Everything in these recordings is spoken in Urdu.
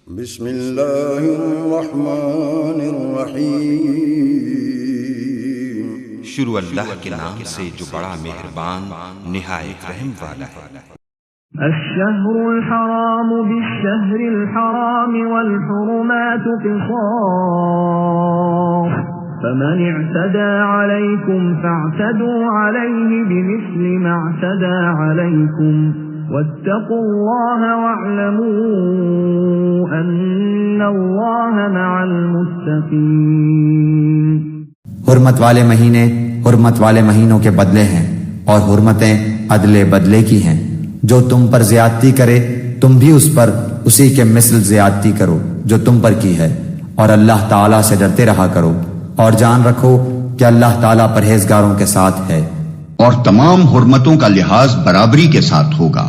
بسم اللہ الرحمن الرحیم، شروع اللہ کے نام سے جو بڑا مہربان نہایت رحم والا ہے۔ الشهر الحرام بالشهر الحرام والحرمات قصاص فمن اعتدى عليكم فاعتدوا عليه بمثل ما اعتدى عليكم واتقوا الله واعلموا أن الله مع المتقين۔ حرمت والے مہینے حرمت والے مہینوں کے بدلے ہیں، اور حرمتیں عدلے بدلے کی ہیں۔ جو تم پر زیادتی کرے تم بھی اس پر اسی کے مثل زیادتی کرو جو تم پر کی ہے، اور اللہ تعالیٰ سے ڈرتے رہا کرو، اور جان رکھو کہ اللہ تعالیٰ پرہیزگاروں کے ساتھ ہے۔ اور تمام حرمتوں کا لحاظ برابری کے ساتھ ہوگا۔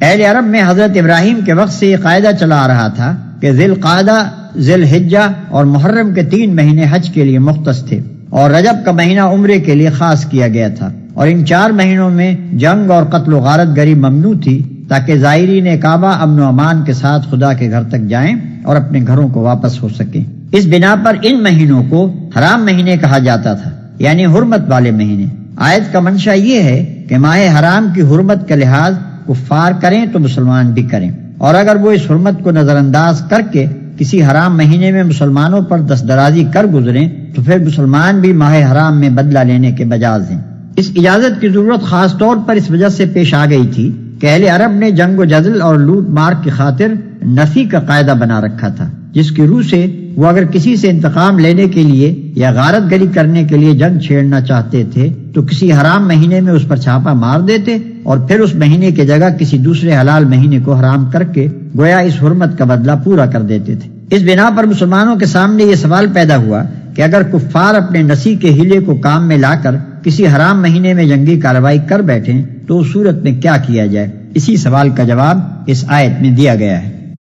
اہل عرب میں حضرت ابراہیم کے وقت سے یہ قاعدہ چلا آ رہا تھا کہ ذی القعدہ، ذی الحجہ اور محرم کے 3 مہینے حج کے لیے مختص تھے، اور رجب کا مہینہ عمرے کے لیے خاص کیا گیا تھا، اور ان 4 مہینوں میں جنگ اور قتل و غارت گری ممنوع تھی، تاکہ زائرین کعبہ امن و امان کے ساتھ خدا کے گھر تک جائیں اور اپنے گھروں کو واپس ہو سکیں۔ اس بنا پر ان مہینوں کو حرام مہینے کہا جاتا تھا، یعنی حرمت والے مہینے۔ آیت کا منشا یہ ہے کہ ماہ حرام کی حرمت کا لحاظ کفار کریں تو مسلمان بھی کریں، اور اگر وہ اس حرمت کو نظر انداز کر کے کسی حرام مہینے میں مسلمانوں پر دستدرازی کر گزریں تو پھر مسلمان بھی ماہ حرام میں بدلہ لینے کے مجاز ہیں۔ اس اجازت کی ضرورت خاص طور پر اس وجہ سے پیش آ گئی تھی کہ اہل عرب نے جنگ و جدل اور لوٹ مار کی خاطر نفی کا قاعدہ بنا رکھا تھا، جس کی روح سے وہ اگر کسی سے انتقام لینے کے لیے یا غارت گری کرنے کے لیے جنگ چھیڑنا چاہتے تھے تو کسی حرام مہینے میں اس پر چھاپا مار دیتے، اور پھر اس مہینے کی جگہ کسی دوسرے حلال مہینے کو حرام کر کے گویا اس حرمت کا بدلہ پورا کر دیتے تھے۔ اس بنا پر مسلمانوں کے سامنے یہ سوال پیدا ہوا کہ اگر کفار اپنے نسی کے ہیلے کو کام میں لا کر کسی حرام مہینے میں جنگی کارروائی کر بیٹھیں تو اس صورت میں کیا کیا جائے۔ اسی سوال کا جواب اس آیت میں دیا گیا ہے۔